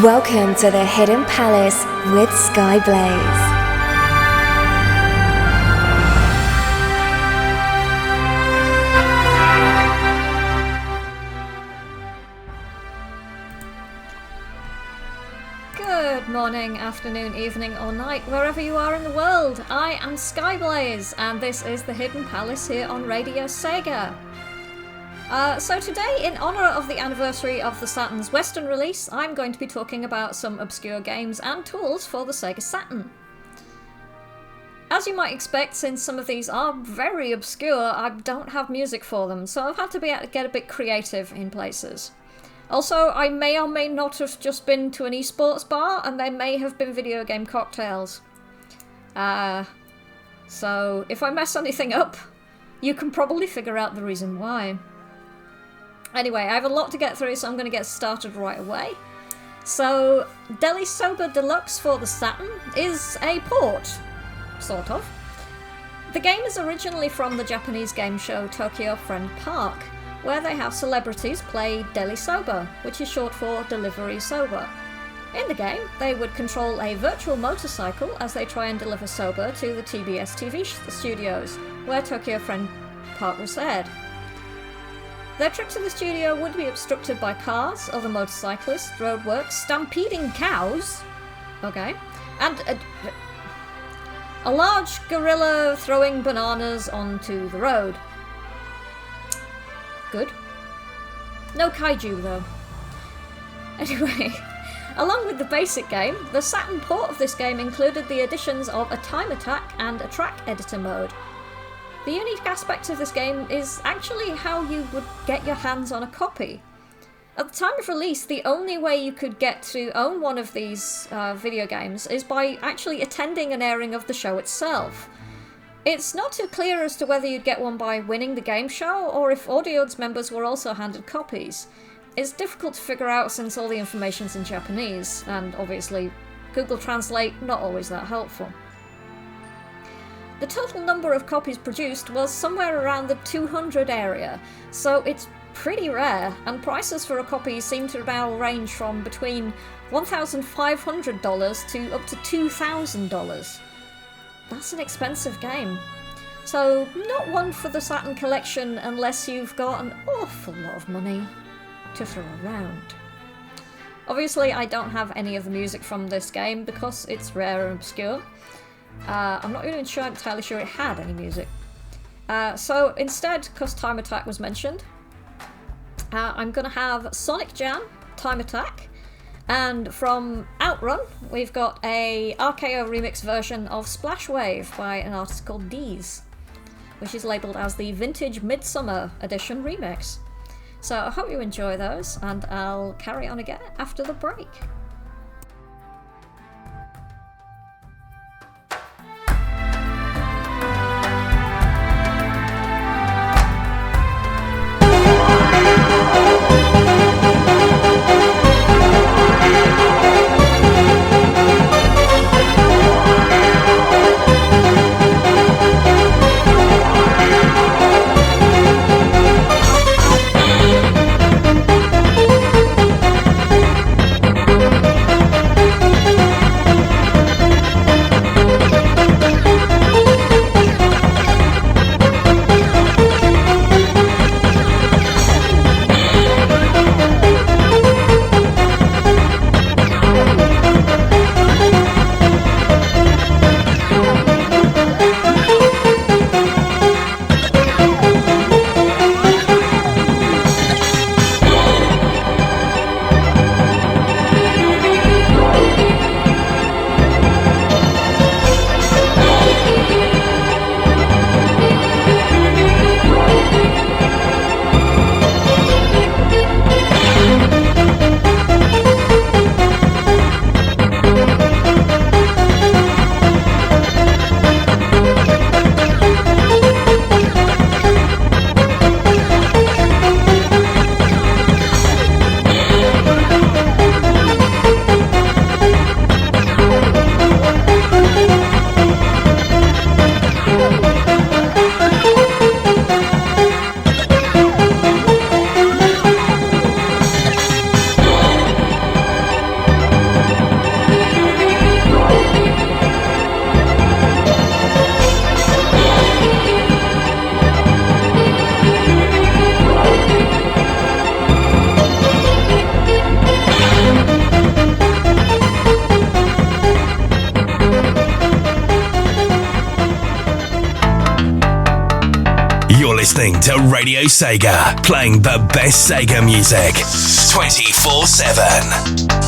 Welcome to the Hidden Palace with Skyblaze. Good morning, afternoon, evening or night, wherever you are in the world. I am Skyblaze and this is the Hidden Palace here on Radio SEGA. So today, in honour of the anniversary of the Saturn's Western release, I'm going to be talking about some obscure games and tools for the Sega Saturn. As you might expect, since some of these are very obscure, I don't have music for them, so I've had to get a bit creative in places. Also, I may or may not have just been to an esports bar, and there may have been video game cocktails. So if I mess anything up, you can probably figure out the reason why. Anyway, I have a lot to get through, so I'm going to get started right away. So, Deli Sober Deluxe for the Saturn is a port, sort of. The game is originally from the Japanese game show Tokyo Friend Park, where they have celebrities play Deli Sober, which is short for Delivery Sober. In the game, they would control a virtual motorcycle as they try and deliver sober to the TBS TV studios, where Tokyo Friend Park was aired. Their trip to the studio would be obstructed by cars, other motorcyclists, roadworks, stampeding cows, and a large gorilla throwing bananas onto the road. Good. No kaiju though. Anyway, along with the basic game, the Saturn port of this game included the additions of a time attack and a track editor mode. The unique aspect of this game is actually how you would get your hands on a copy. At the time of release, the only way you could get to own one of these video games is by actually attending an airing of the show itself. It's not too clear as to whether you'd get one by winning the game show, or if audience members were also handed copies. It's difficult to figure out since all the information's in Japanese, and obviously Google Translate not always that helpful. The total number of copies produced was somewhere around the 200 area, so it's pretty rare, and prices for a copy seem to now range from between $1,500 to up to $2,000. That's an expensive game. So, not one for the Saturn collection unless you've got an awful lot of money to throw around. Obviously, I don't have any of the music from this game because it's rare and obscure. I'm not even entirely sure it had any music. So instead, because Time Attack was mentioned, I'm going to have Sonic Jam, Time Attack, and from Outrun, we've got a RKO remix version of Splash Wave by an artist called Dees, which is labelled as the Vintage Midsummer Edition remix. So I hope you enjoy those, and I'll carry on again after the break. listening to Radio Sega, playing the best Sega music 24/7.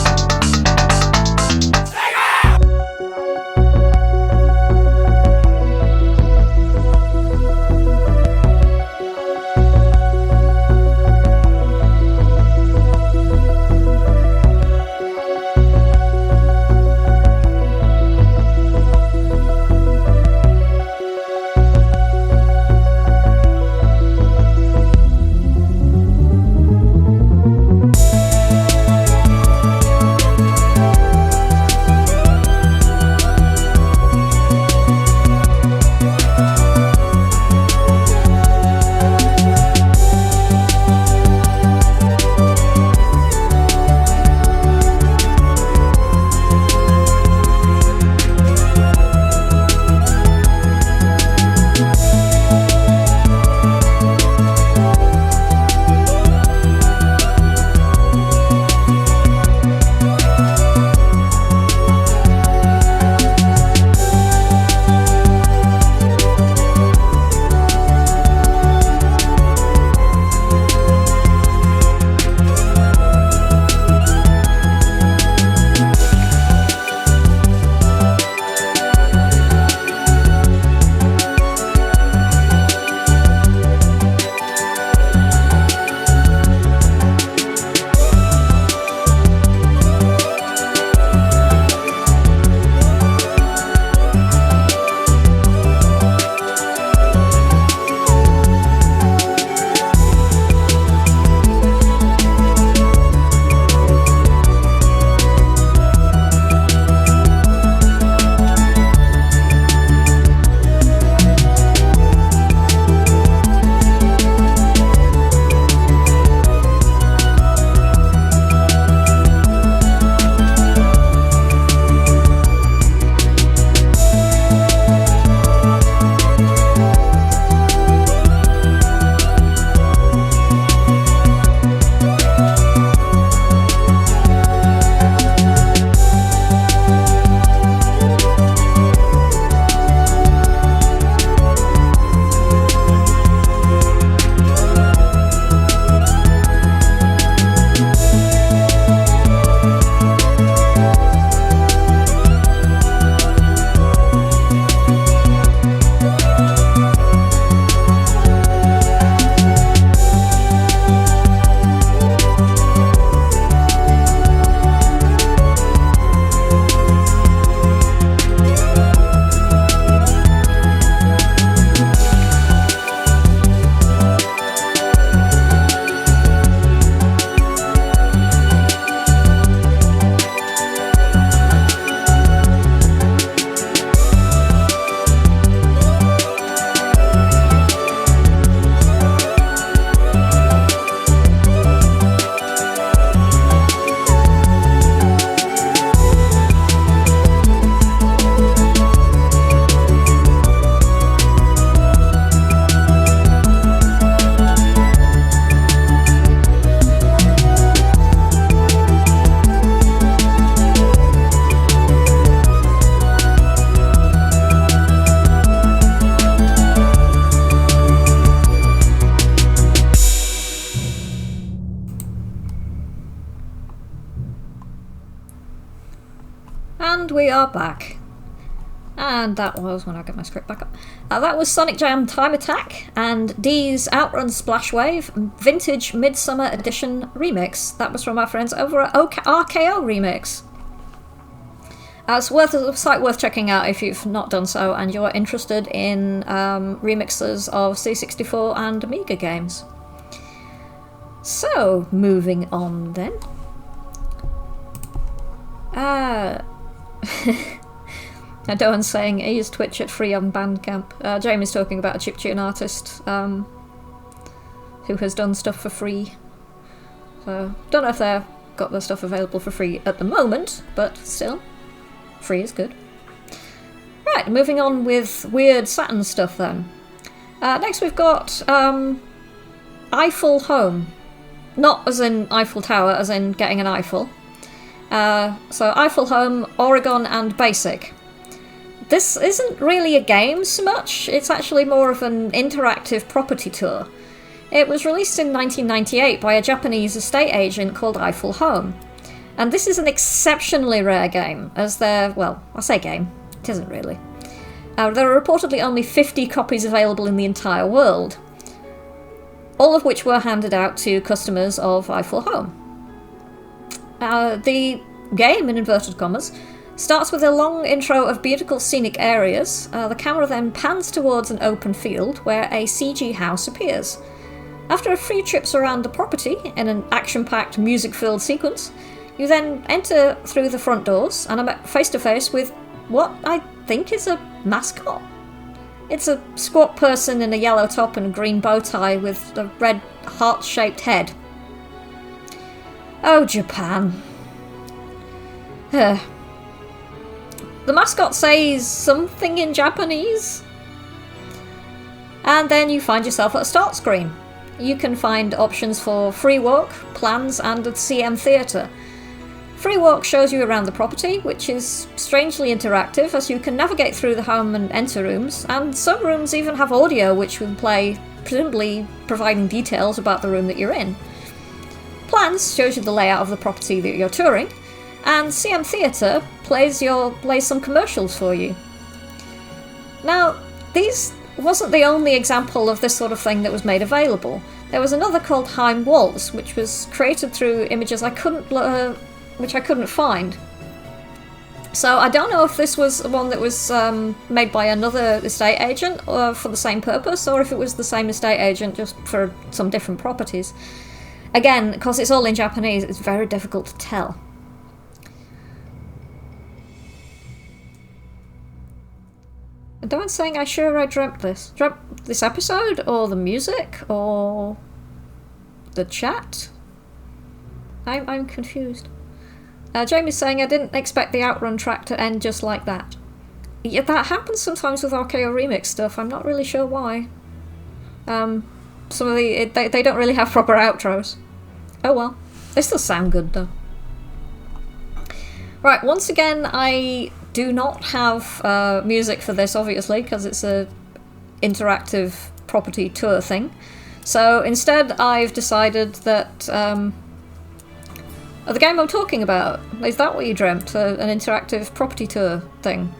And we are back. And that was, when I get my script back up, that was Sonic Jam Time Attack and Dee's Outrun Splash Wave Vintage Midsummer Edition Remix. That was from our friends over at RKO Remix. It's a site worth checking out if you've not done so and you're interested in remixes of C64 and Amiga games. So, moving on then. Doan's saying is Twitch at free on Bandcamp. Jamie's talking about a chiptune artist who has done stuff for free. So, don't know if they've got their stuff available for free at the moment, but still, free is good. Right, moving on with weird Saturn stuff then. Next we've got Eiffel Home. Not as in Eiffel Tower, as in getting an Eiffel. So Eiffel Home, Oregon and Basic. this isn't really a game so much, it's actually more of an interactive property tour. It was released in 1998 by a Japanese estate agent called Eiffel Home. And this is an exceptionally rare game, as well, I say game, it isn't really. There are reportedly only 50 copies available in the entire world, all of which were handed out to customers of Eiffel Home. The game, in inverted commas, starts with a long intro of beautiful scenic areas. The camera then pans towards an open field where a CG house appears. After a few trips around the property in an action-packed, music-filled sequence, you then enter through the front doors and are face to face with what I think is a mascot. It's a squat person in a yellow top and a green bow tie with a red heart-shaped head. Oh, Japan. The mascot says something in Japanese. And then you find yourself at a start screen. You can find options for free walk, plans, and a CM theatre. Free walk shows you around the property, which is strangely interactive as you can navigate through the home and enter rooms, and some rooms even have audio which will play, presumably providing details about the room that you're in. Plans shows you the layout of the property that you're touring, and CM Theatre plays some commercials for you. Now, these wasn't the only example of this sort of thing that was made available. There was another called Heim Waltz, which was created through images which I couldn't find. So I don't know if this was one that was made by another estate agent or for the same purpose, or if it was the same estate agent just for some different properties. Again, because it's all in Japanese, it's very difficult to tell. And no one's saying I dreamt this. Dreamt this episode, or the music, or the chat? I'm confused. Jamie's saying I didn't expect the Outrun track to end just like that. Yeah, that happens sometimes with RKO Remix stuff. I'm not really sure why. Some of they don't really have proper outros. Oh well. They still sound good though. Right, once again, I do not have music for this, obviously, because it's a interactive property tour thing. So instead, I've decided that the game I'm talking about, is that what you dreamt? An interactive property tour thing?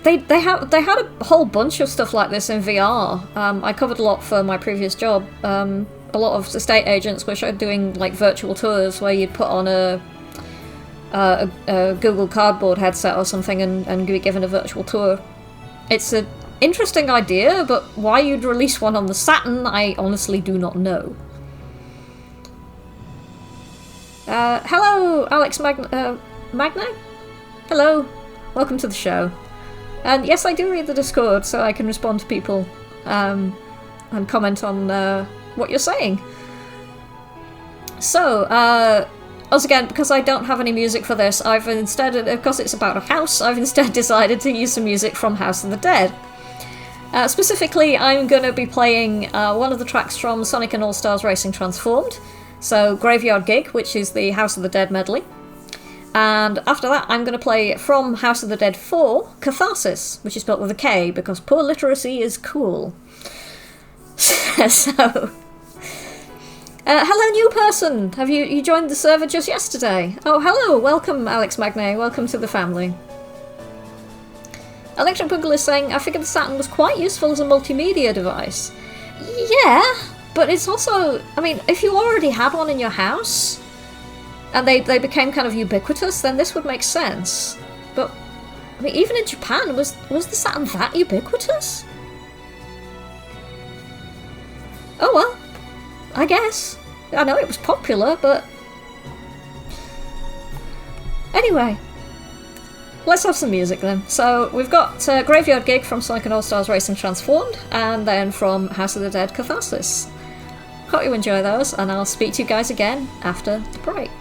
They had a whole bunch of stuff like this in VR. I covered a lot for my previous job. A lot of estate agents were doing like virtual tours where you'd put on a Google Cardboard headset or something and be given a virtual tour. It's an interesting idea, but why you'd release one on the Saturn, I honestly do not know. Hello, Alex Magne? Hello, welcome to the show. And yes, I do read the Discord, so I can respond to people and comment on what you're saying. So, once again, because I don't have any music for this, I've instead, because it's about a house, I've instead decided to use some music from House of the Dead. Specifically, I'm going to be playing one of the tracks from Sonic and All-Stars Racing Transformed. So, Graveyard Gig, which is the House of the Dead medley. And after that, I'm going to play from House of the Dead 4, Catharsis, which is spelled with a K, because poor literacy is cool. So... hello, new person! Have you joined the server just yesterday? Oh, hello! Welcome, Alex Magne. Welcome to the family. Electric Bungle is saying, I figured the Saturn was quite useful as a multimedia device. Yeah, but it's also... I mean, if you already had one in your house, and they became kind of ubiquitous, then this would make sense. But, I mean, even in Japan, was the Saturn that ubiquitous? Oh well. I guess. I know it was popular, but... Anyway. Let's have some music then. So, we've got Graveyard Gig from Sonic and All-Stars Racing Transformed, and then from House of the Dead Catharsis. Hope you enjoy those, and I'll speak to you guys again after the break.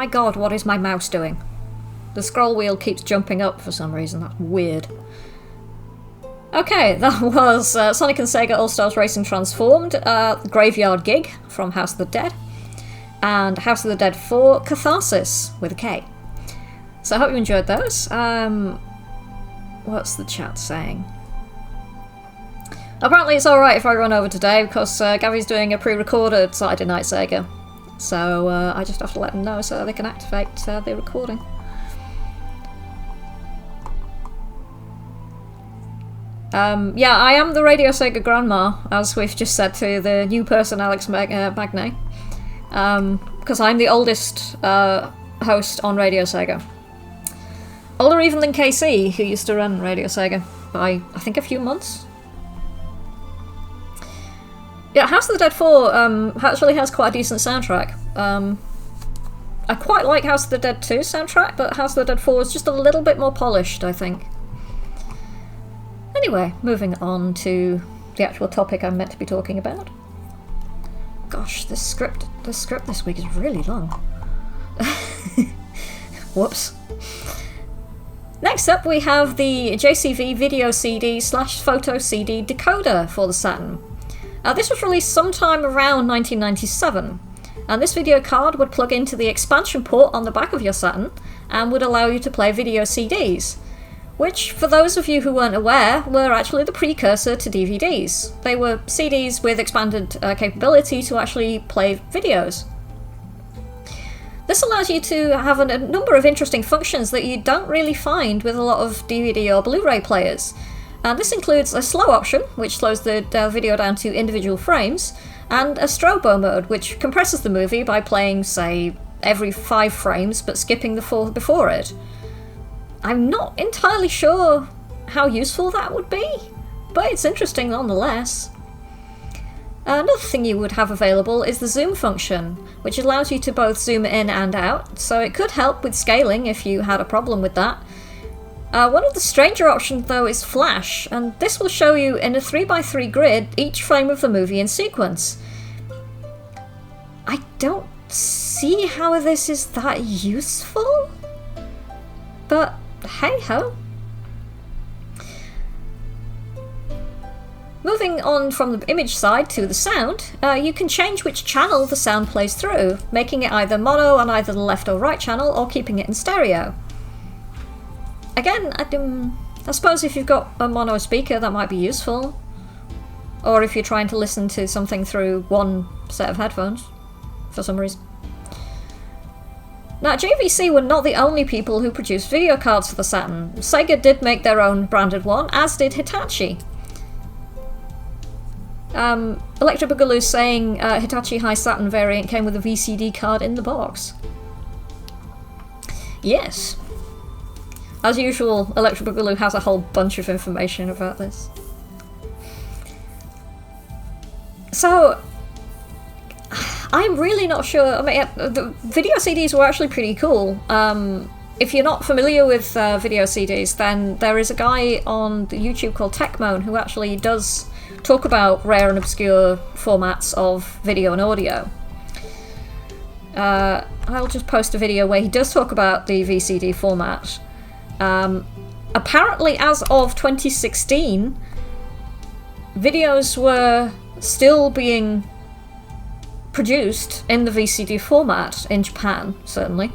my god, what is my mouse doing? The scroll wheel keeps jumping up for some reason, that's weird. Okay, that was Sonic and Sega All-Stars Racing Transformed, Graveyard Gig from House of the Dead, and House of the Dead 4 Catharsis with a K. So I hope you enjoyed those. What's the chat saying? Apparently it's alright if I run over today because Gavy's doing a pre-recorded Saturday Night Sega. So I just have to let them know so they can activate the recording. Yeah, I am the Radio Sega Grandma, as we've just said to the new person, Alex Magne. Because I'm the oldest host on Radio Sega. Older even than KC, who used to run Radio Sega, by, I think, a few months. Yeah, House of the Dead 4 actually has quite a decent soundtrack. I quite like House of the Dead 2 soundtrack, but House of the Dead 4 is just a little bit more polished, I think. Anyway, moving on to the actual topic I'm meant to be talking about. Gosh, the script this week is really long. Whoops. Next up we have the JCV Video CD / Photo CD decoder for the Saturn. This was released sometime around 1997, and this video card would plug into the expansion port on the back of your Saturn and would allow you to play video CDs, which, for those of you who weren't aware, were actually the precursor to DVDs. They were CDs with expanded capability to actually play videos. This allows you to have a number of interesting functions that you don't really find with a lot of DVD or Blu-ray players. And this includes a slow option, which slows the video down to individual frames, and a strobo mode, which compresses the movie by playing, say, every 5 frames but skipping the 4 before it. I'm not entirely sure how useful that would be, but it's interesting nonetheless. Another thing you would have available is the zoom function, which allows you to both zoom in and out, so it could help with scaling if you had a problem with that. One of the stranger options though is flash, and this will show you in a 3x3 grid each frame of the movie in sequence. I don't see how this is that useful, but hey ho. Moving on from the image side to the sound, you can change which channel the sound plays through, making it either mono on either the left or right channel, or keeping it in stereo. Again, I suppose if you've got a mono speaker that might be useful, or if you're trying to listen to something through one set of headphones, for some reason. Now, JVC were not the only people who produced video cards for the Saturn. Sega did make their own branded one, as did Hitachi. Electro Boogaloo saying Hitachi High Saturn variant came with a VCD card in the box. Yes. As usual, Electro Boogaloo has a whole bunch of information about this. So, I'm really not sure. I mean, the video CDs were actually pretty cool. If you're not familiar with video CDs, then there is a guy on the YouTube called Techmoan who actually does talk about rare and obscure formats of video and audio. I'll just post a video where he does talk about the VCD format. Apparently, as of 2016, videos were still being produced in the VCD format in Japan, certainly.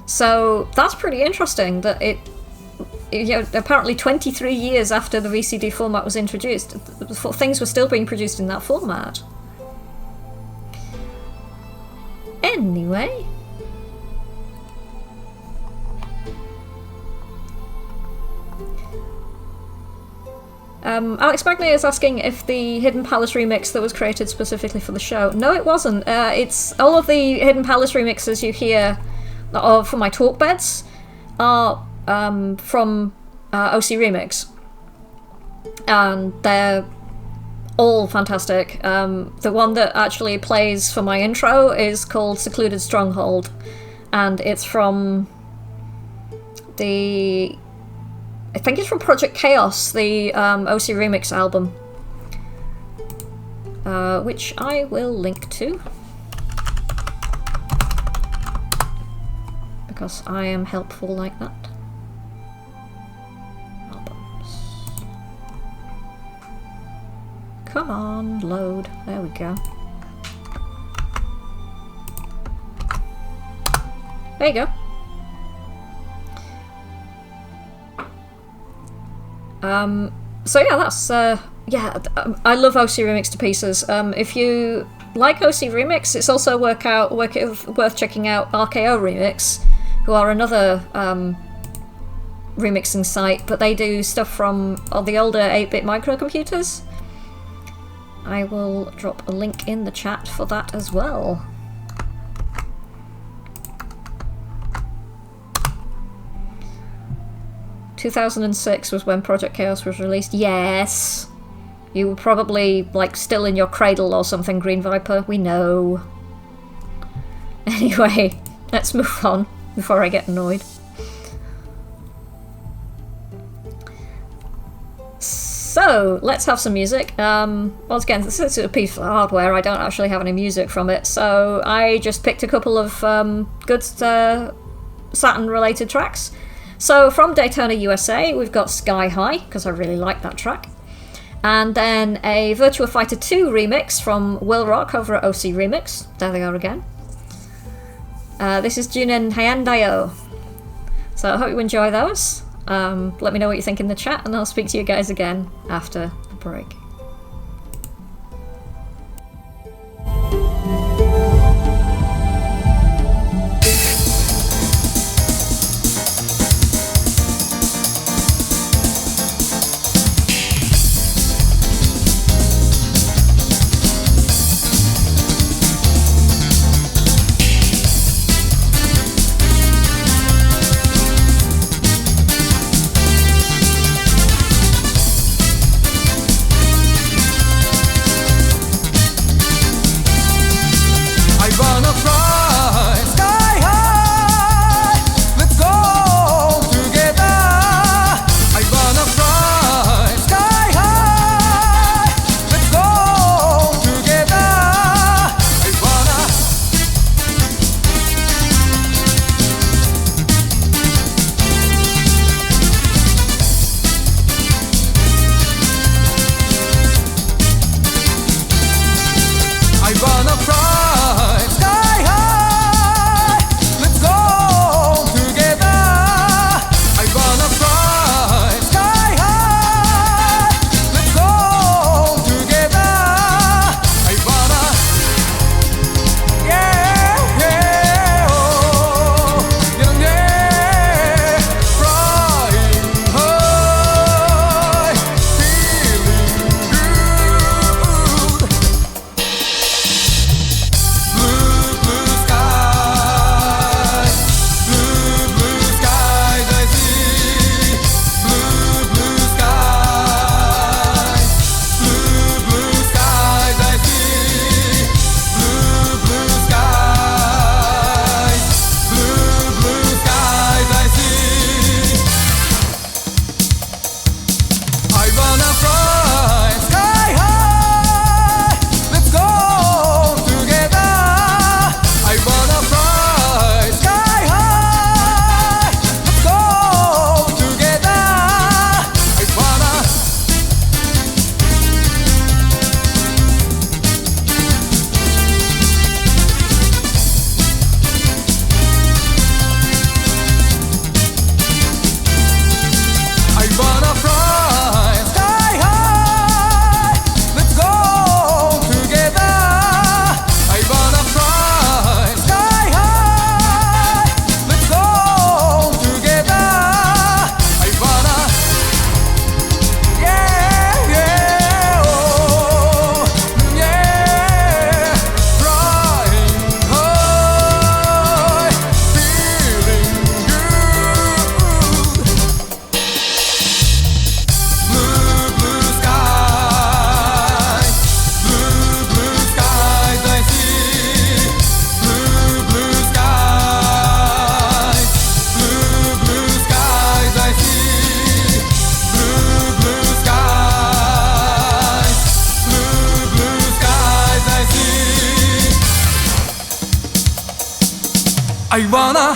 So that's pretty interesting that apparently 23 years after the VCD format was introduced, things were still being produced in that format. Anyway. Alex Magnier is asking if the Hidden Palace remix that was created specifically for the show. No, it wasn't. It's all of the Hidden Palace remixes you hear for my talk beds are from OC Remix, and they're all fantastic. The one that actually plays for my intro is called Secluded Stronghold, and it's from I think it's from Project Chaos, the OC Remix album, which I will link to. because I am helpful like that. Come on, load. There we go. There you go. So yeah, that's yeah. I love OC Remix to pieces. If you like OC Remix, it's also worth checking out RKO Remix, who are another remixing site, but they do stuff from the older 8-bit microcomputers. I will drop a link in the chat for that as well. "2006 was when Project Chaos was released." Yes! You were probably, like, still in your cradle or something, Green Viper. We know. Anyway, let's move on before I get annoyed. So, let's have some music. Once again, this is a piece of hardware. I don't actually have any music from it, so I just picked a couple of good Saturn-related tracks. So, from Daytona, USA, we've got Sky High, because I really like that track. And then a Virtua Fighter 2 remix from Will Rock over at OC Remix. There they are again. This is Junen Hayandayo. So I hope you enjoy those. Let me know what you think in the chat, and I'll speak to you guys again after the break. I wanna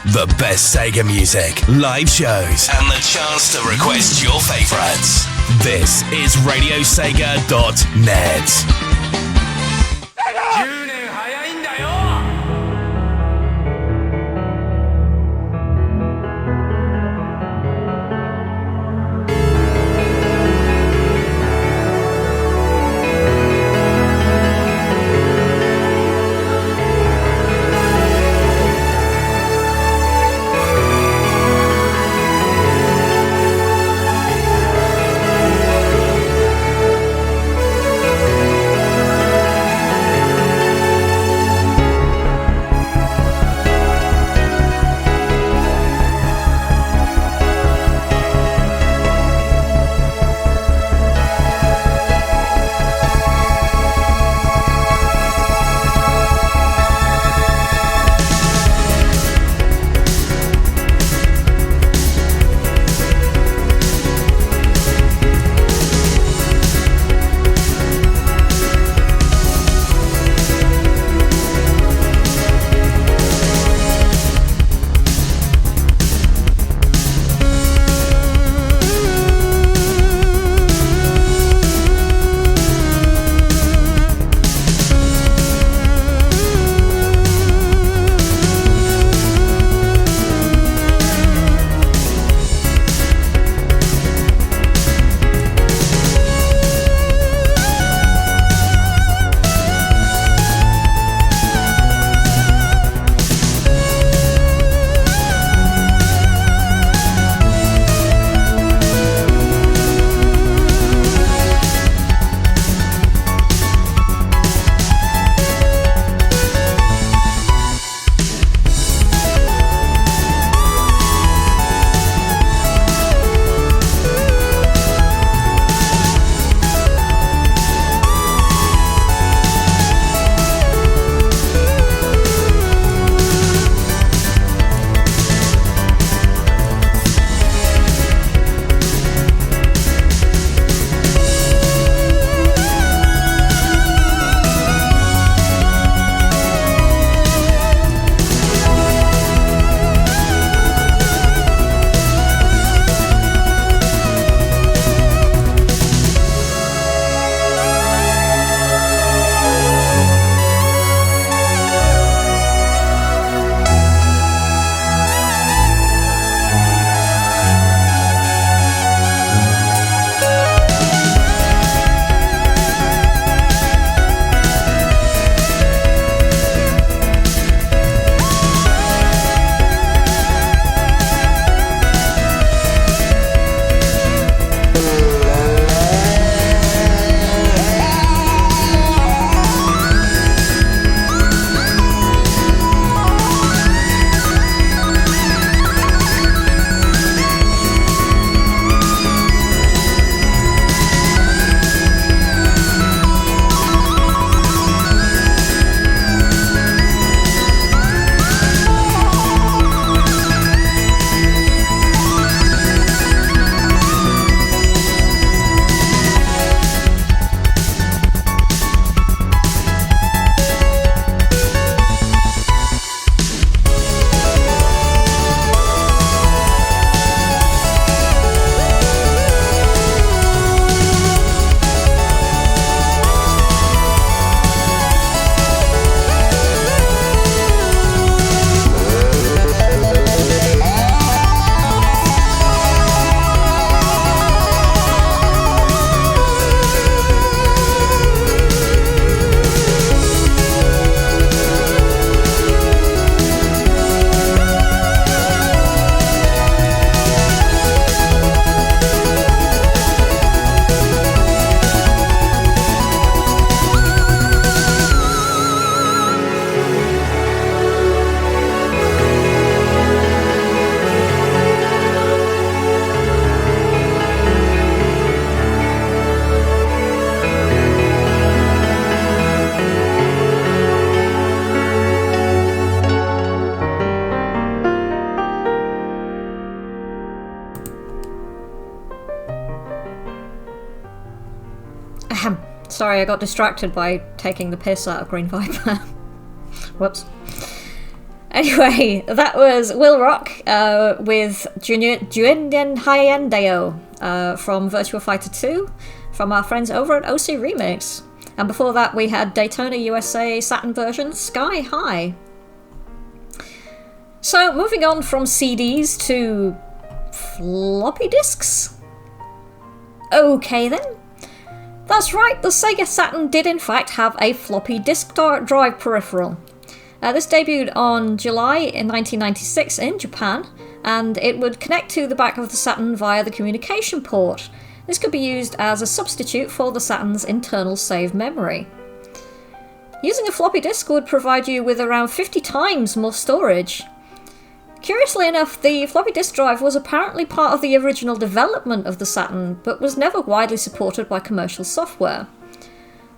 The best Sega music, live shows, and the chance to request your favorites. This is RadioSega.net. Sorry, I got distracted by taking the piss out of Green Viper. Whoops. Anyway, that was Will Rock with Juenden Hyandeo from Virtua Fighter 2 from our friends over at OC Remix. And before that we had Daytona USA Saturn version Sky High. So moving on from CDs to floppy disks? Okay then. That's right, the Sega Saturn did in fact have a floppy disk drive peripheral. This debuted on July in 1996 in Japan, and it would connect to the back of the Saturn via the communication port. This could be used as a substitute for the Saturn's internal save memory. Using a floppy disk would provide you with around 50 times more storage. Curiously enough, the floppy disk drive was apparently part of the original development of the Saturn, but was never widely supported by commercial software.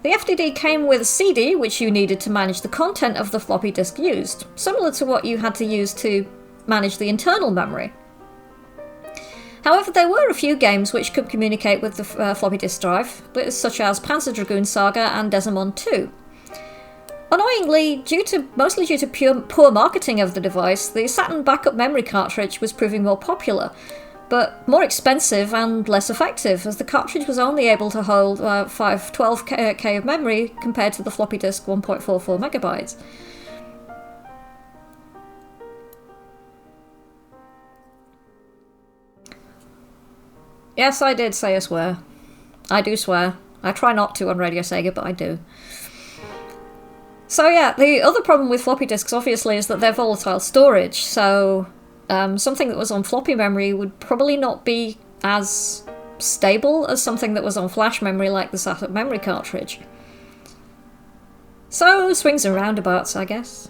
The FDD came with a CD, which you needed to manage the content of the floppy disk used, similar to what you had to use to manage the internal memory. However, there were a few games which could communicate with the floppy disk drive, such as Panzer Dragoon Saga and Desamon 2. Annoyingly, mostly due to poor marketing of the device, the Saturn backup memory cartridge was proving more popular, but more expensive and less effective, as the cartridge was only able to hold 12K of memory compared to the floppy disk 1.44 megabytes. Yes, I did say a swear. I do swear. I try not to on Radio Sega, but I do. So yeah, the other problem with floppy disks obviously is that they're volatile storage, so something that was on floppy memory would probably not be as stable as something that was on flash memory like the Saturn memory cartridge. So, swings and roundabouts, I guess.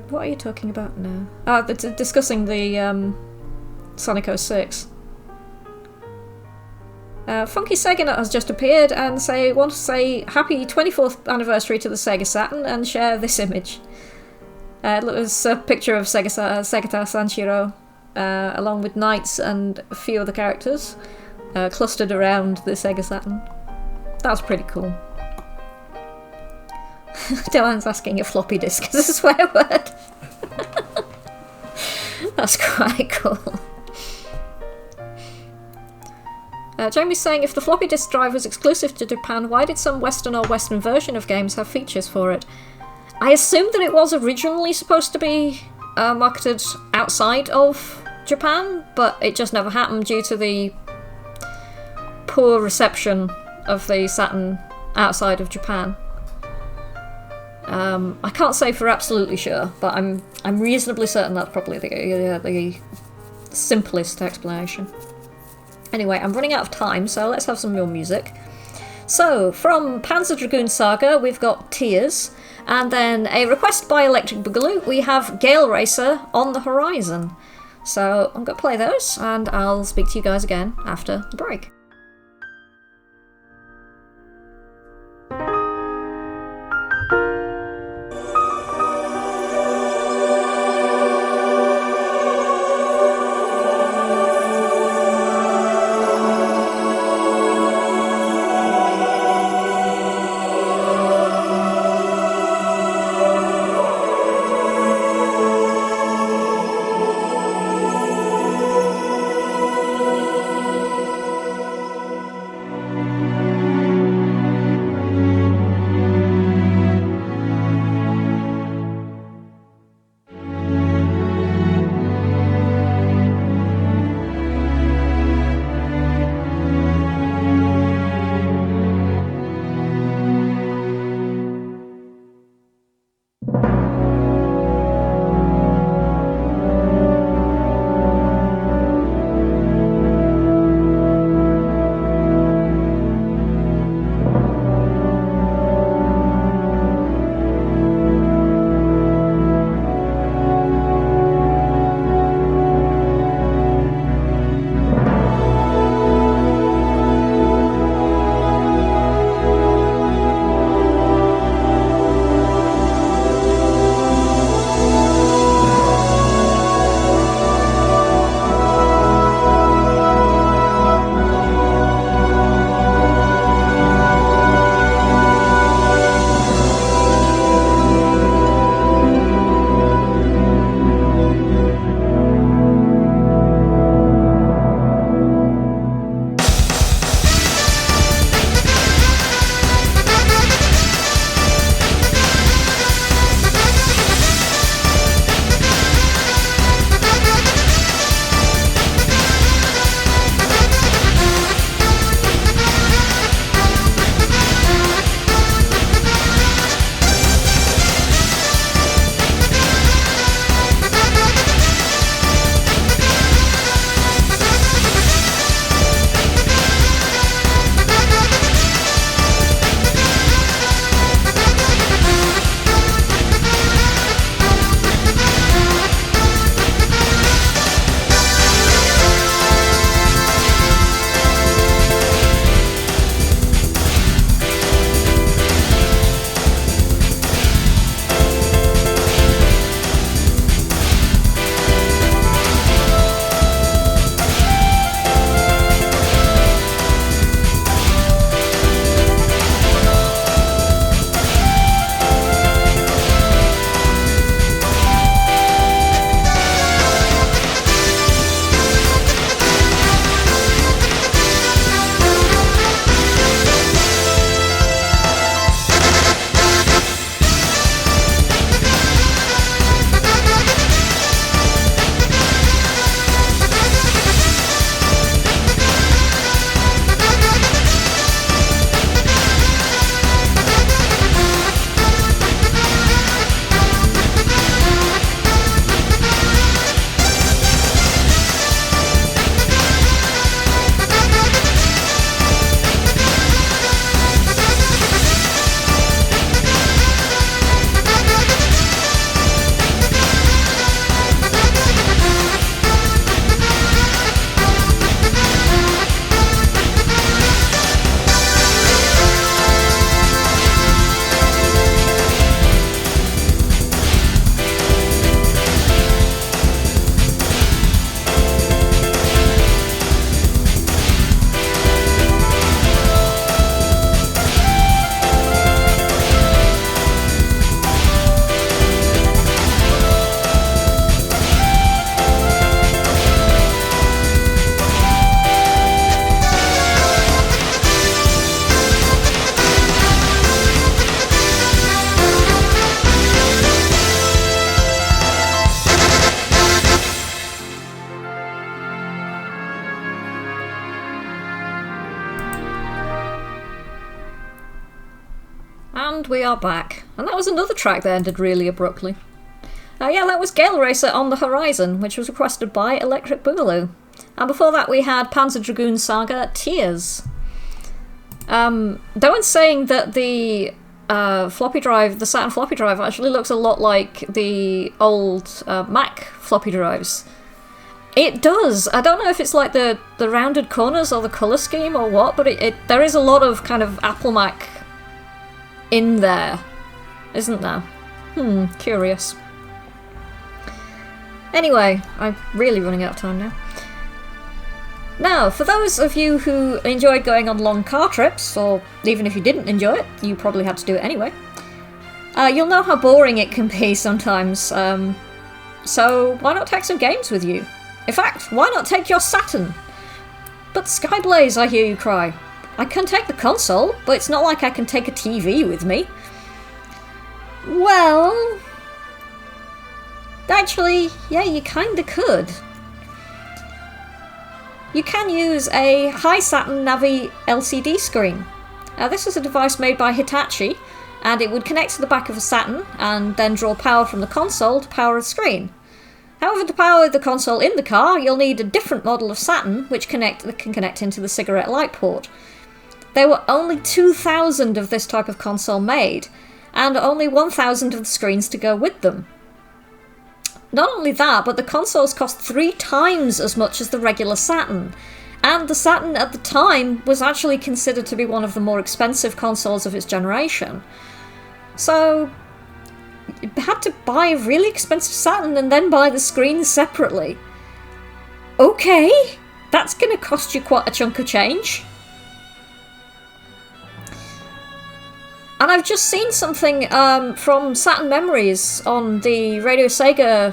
What are you talking about now? Discussing the Sonic 06. Funky Sega Nut has just appeared and want to say happy 24th anniversary to the Sega Saturn and share this image. It was a picture of Segata Sanshiro along with knights and a few other characters clustered around the Sega Saturn. That's pretty cool. Dylan's asking if floppy disk is a swear word. That's quite cool. Jamie's saying, if the floppy disk drive was exclusive to Japan, why did some Western or Western version of games have features for it? I assumed that it was originally supposed to be marketed outside of Japan, but it just never happened due to the poor reception of the Saturn outside of Japan. I can't say for absolutely sure, but I'm reasonably certain that's probably the simplest explanation. Anyway, I'm running out of time, so let's have some more music. So, from Panzer Dragoon Saga, we've got Tears, and then a request by Electric Boogaloo, we have Gale Racer on the Horizon. So, I'm going to play those, and I'll speak to you guys again after the break. And we are back. And that was another track that ended really abruptly. Yeah, that was Gale Racer on the Horizon, which was requested by Electric Boogaloo. And before that we had Panzer Dragoon Saga Tears. There was saying that the floppy drive, the Saturn floppy drive, actually looks a lot like the old Mac floppy drives. It does. I don't know if it's like the rounded corners or the colour scheme or what, but there is a lot of kind of Apple Mac in there, isn't there? Curious. Anyway, I'm really running out of time now. Now, for those of you who enjoyed going on long car trips, or even if you didn't enjoy it, you probably had to do it anyway, you'll know how boring it can be sometimes, so why not take some games with you? In fact, why not take your Saturn? But Skyblaze, I hear you cry. I can take the console, but it's not like I can take a TV with me. Well, actually, yeah, you kinda could. You can use a Hi Saturn Navi LCD screen. This is a device made by Hitachi, and it would connect to the back of a Saturn and then draw power from the console to power the screen. However, to power the console in the car, you'll need a different model of Saturn which can connect into the cigarette light port. There were only 2,000 of this type of console made, and only 1,000 of the screens to go with them. Not only that, but the consoles cost 3 times as much as the regular Saturn, and the Saturn at the time was actually considered to be one of the more expensive consoles of its generation. So, you had to buy a really expensive Saturn and then buy the screens separately. Okay, that's going to cost you quite a chunk of change. And I've just seen something from Saturn Memories on the Radio Sega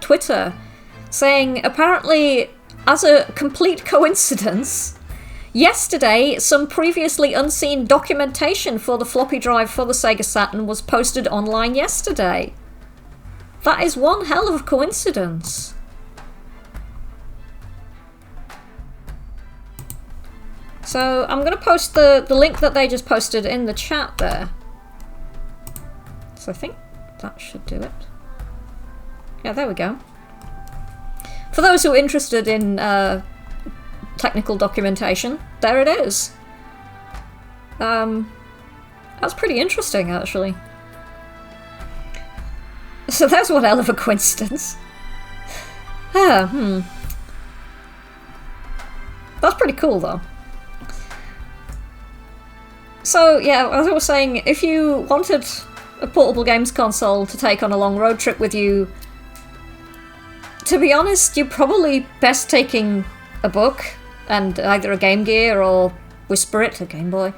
Twitter, saying apparently, as a complete coincidence, yesterday some previously unseen documentation for the floppy drive for the Sega Saturn was posted online yesterday. That is one hell of a coincidence. So I'm going to post the link that they just posted in the chat there. So I think that should do it. Yeah, there we go. For those who are interested in technical documentation, there it is. That's pretty interesting, actually. So that's one hell of a coincidence. That's pretty cool, though. So, yeah, as I was saying, if you wanted a portable games console to take on a long road trip with you, to be honest, you're probably best taking a book and either a Game Gear or Whisper It, a Game Boy.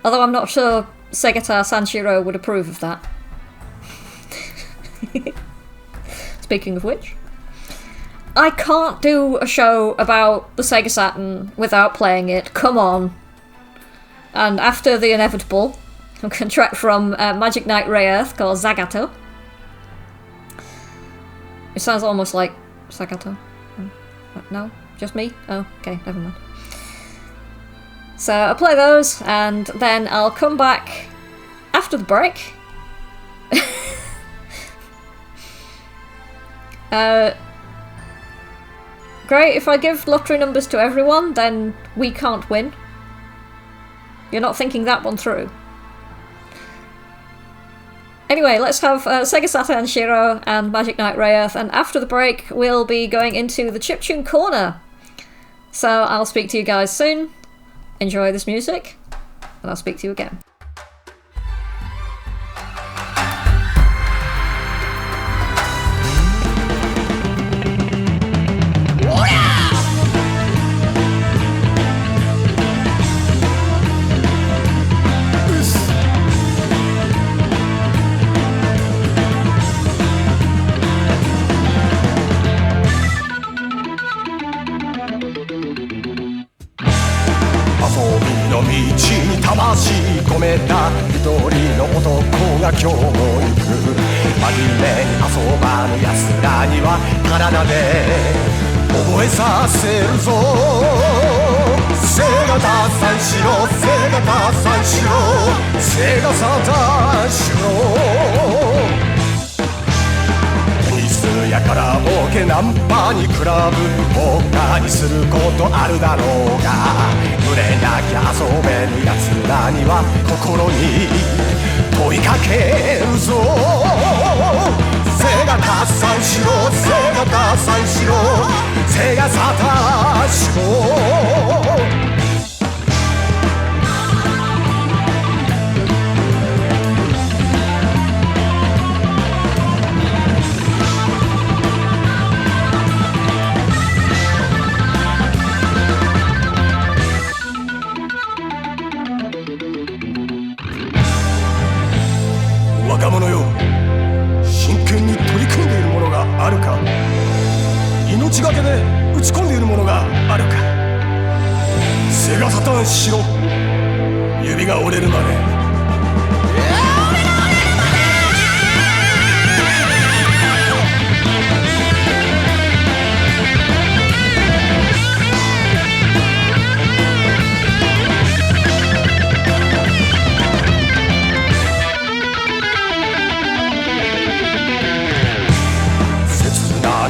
Although I'm not sure Segata Sanshiro would approve of that. Speaking of which, I can't do a show about the Sega Saturn without playing it, come on. And after the inevitable, a track from Magic Knight Ray Earth called Zagato. It sounds almost like Zagato. No? Just me? Oh, okay, never mind. So I'll play those, and then I'll come back after the break. Great, if I give lottery numbers to everyone, then we can't win. You're not thinking that one through. Anyway, let's have Sega Saturn Shiro and Magic Knight Ray Earth, and after the break we'll be going into the Chiptune Corner. So I'll speak to you guys soon. Enjoy this music, and I'll speak to you again. 魂込めた一人の男が今日も行く真面目に遊ばぬ奴らには体で覚えさせるぞガ脱散しろセガ脱散しろセガサターンしろやからボケナンパにクラブ他にすることあるだろうが群れなきゃ遊べるやつらには心に問いかけるぞセガ脱散しろセガ脱散しろセガサターンしろ若者よ真剣に取り組んでいるものがあるか命がけで打ち込んでいるものがあるかセガサターンしろ指が折れるまで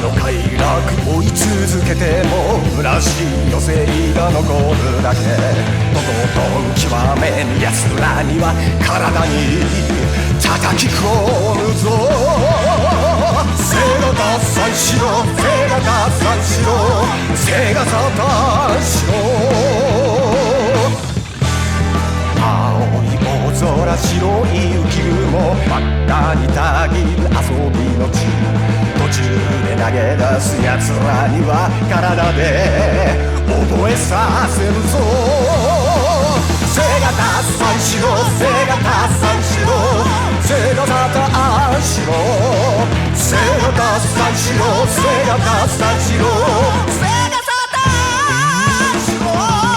快楽追い続けても虚しい余生が残るだけとことん極めぬ奴らには体に叩き込むぞセガ脱散しろセガ脱散しろセガサターンしろ青い大空白い雪雲真っ赤にたぎる遊びの地途中で投げ出す奴らには体で覚えさせるぞセガ脱散しろセガ脱散しろセガサターンしろセガ脱散しろセガ脱散しろセガサターンしろ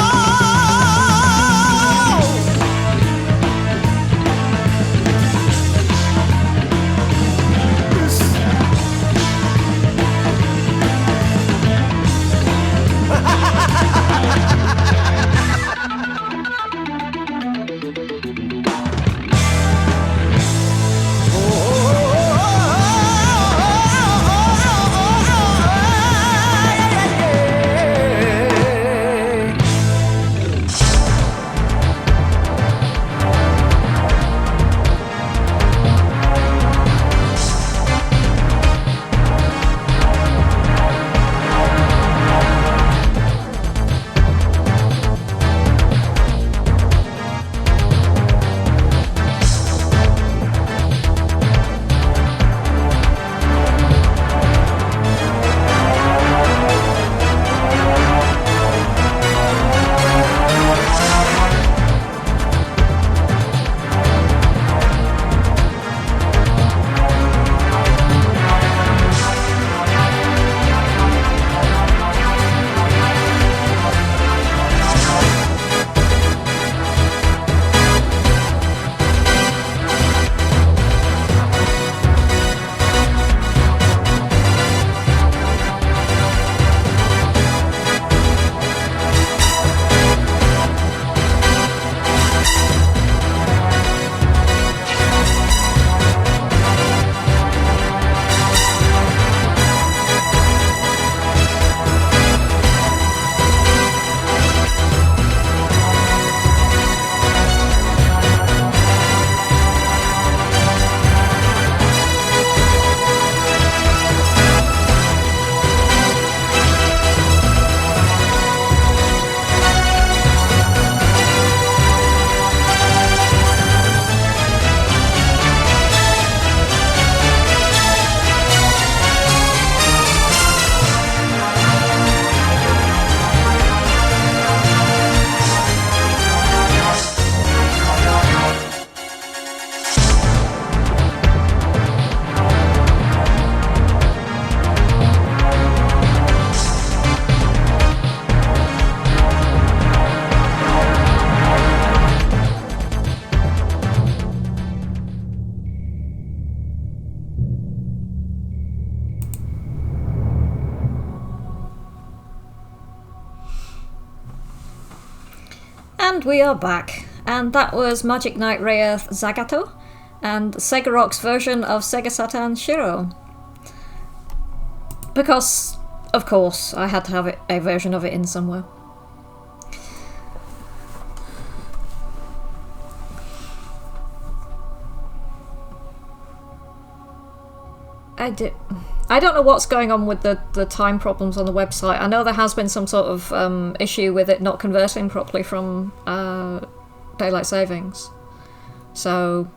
And we are back. And that was Magic Knight Rayearth Zagato and Sega Rock's version of Sega Saturn Shiro. Because, of course, I had to have a version of it in somewhere. I don't know what's going on with the time problems on the website. I know there has been some sort of issue with it not converting properly from daylight savings. So,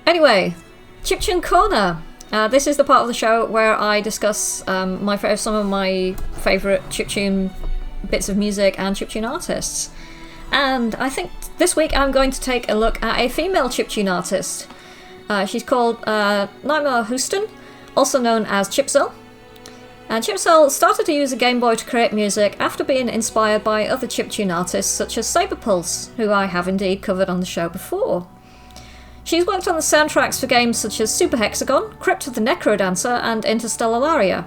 Anyway, Chiptune Corner. This is the part of the show where I discuss some of my favourite chiptune bits of music and chiptune artists. And I think this week I'm going to take a look at a female chiptune artist. She's called Naima Houston, also known as Chipzel. And Chipzel started to use a Game Boy to create music after being inspired by other chiptune artists such as Saberpulse, who I have indeed covered on the show before. She's worked on the soundtracks for games such as Super Hexagon, Crypt of the Necrodancer, and Interstellaria.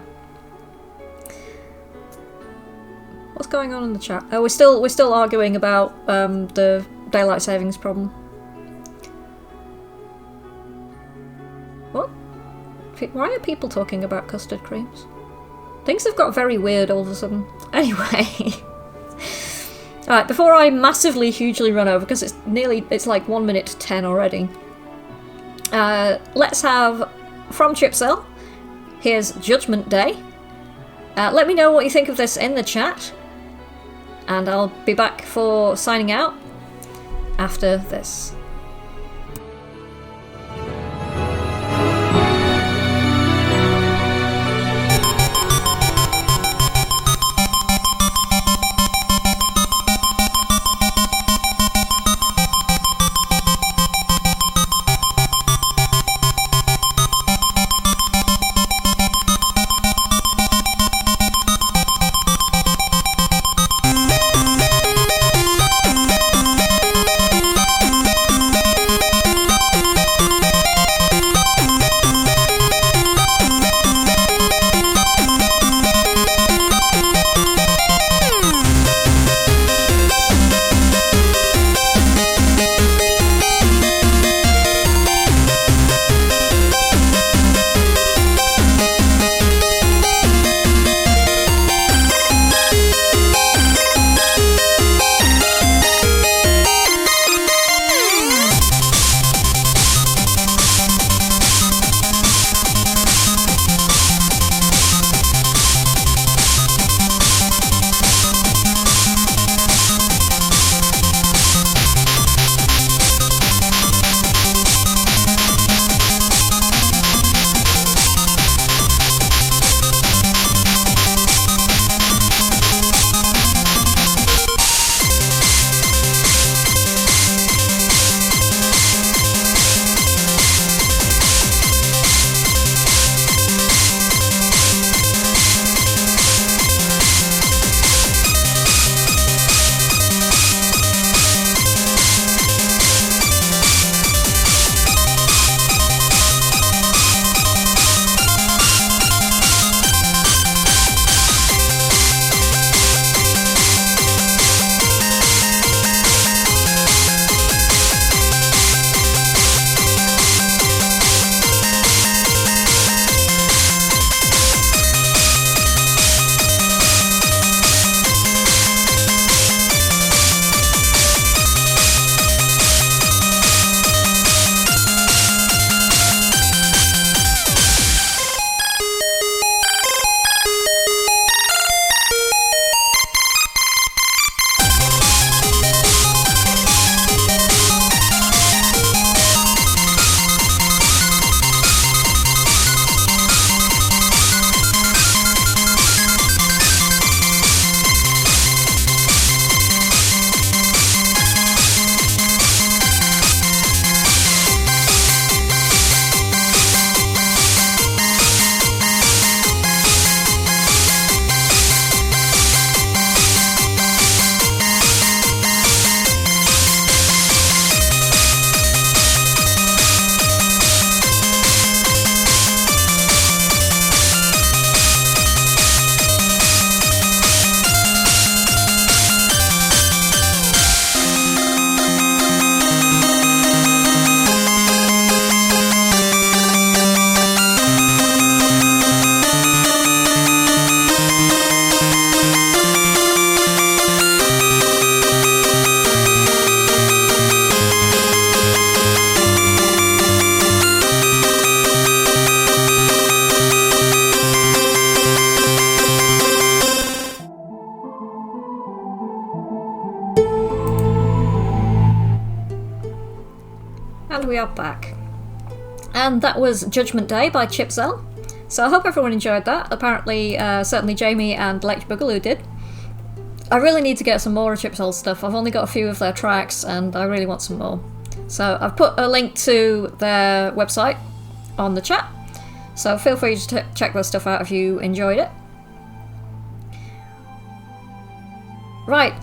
What's going on in the chat? Oh, we're still arguing about the daylight savings problem. What? Why are people talking about custard creams? Things have got very weird all of a sudden. Anyway. Alright, before I massively, hugely run over, because it's like 1 minute to 10 already. Let's have, from Chipzel, here's Judgment Day. Let me know what you think of this in the chat. And I'll be back for signing out after this. we are back. And that was Judgment Day by Chip Zell. So I hope everyone enjoyed that. Apparently, certainly Jamie and Electric Boogaloo did. I really need to get some more of Chip Zell stuff. I've only got a few of their tracks and I really want some more. So I've put a link to their website on the chat. So feel free to check their stuff out if you enjoyed it. Right,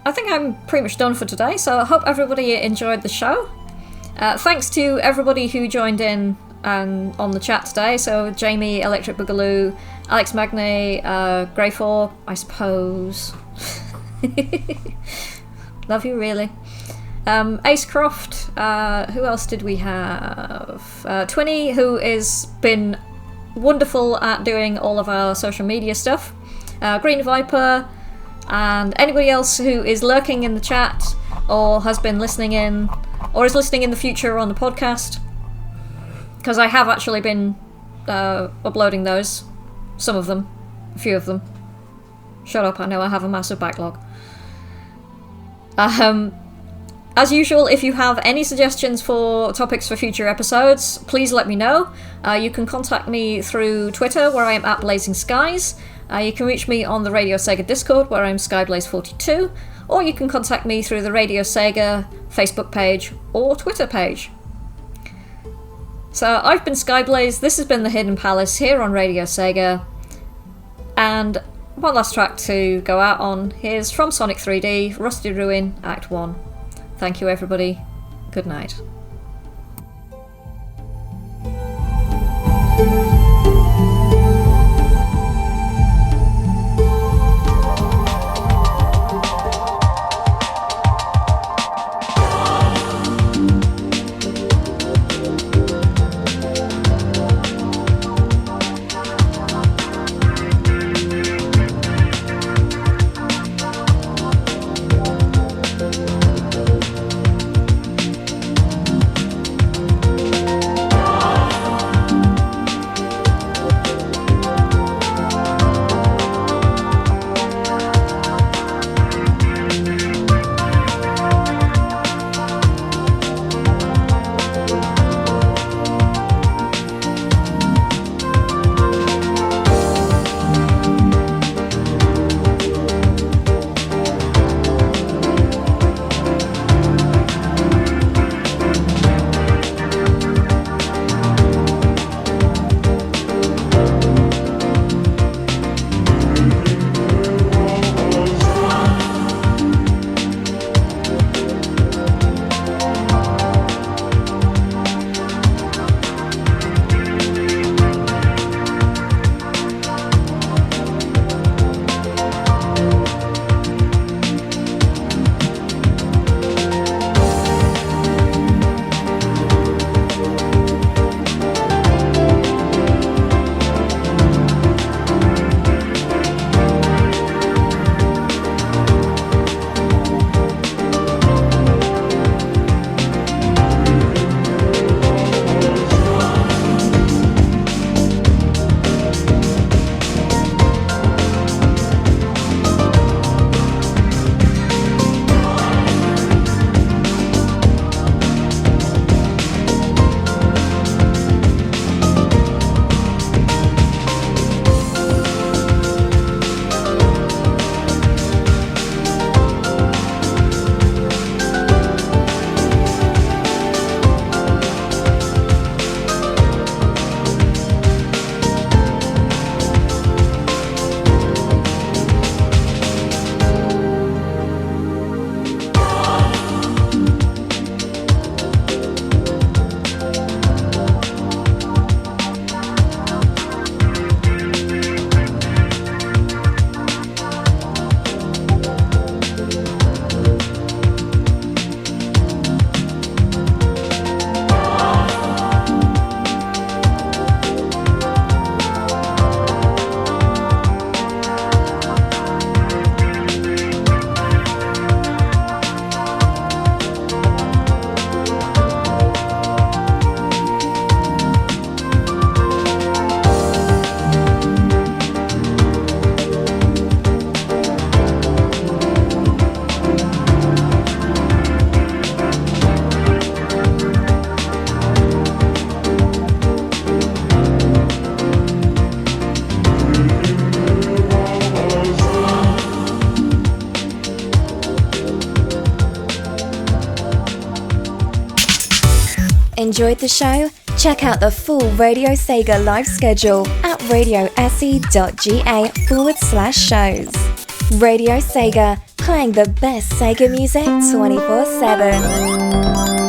I think I'm pretty much done for today, so I hope everybody enjoyed the show. Thanks to everybody who joined in on the chat today, so Jamie, Electric Boogaloo, Alex Magne, Greyfor, I suppose. Love you, really. Ace Croft, who else did we have? Twinny, who has been wonderful at doing all of our social media stuff. Green Viper, and anybody else who is lurking in the chat or has been listening in or is listening in the future on the podcast, because I have actually been uploading those, some of them, a few of them. Shut up, I know I have a massive backlog. As usual, if you have any suggestions for topics for future episodes, please let me know. You can contact me through Twitter, where I am at Blazing Skies. You can reach me on the Radio Sega Discord, where I'm Skyblaze42, or you can contact me through the Radio Sega Facebook page or Twitter page. So I've been Skyblaze, this has been The Hidden Palace here on Radio Sega, and one last track to go out on. Here's from Sonic 3D, Rusty Ruin, Act 1. Thank you everybody, good night. Enjoyed the show? Check out the full Radio Sega live schedule at radiose.ga/shows. Radio Sega, playing the best Sega music 24/7.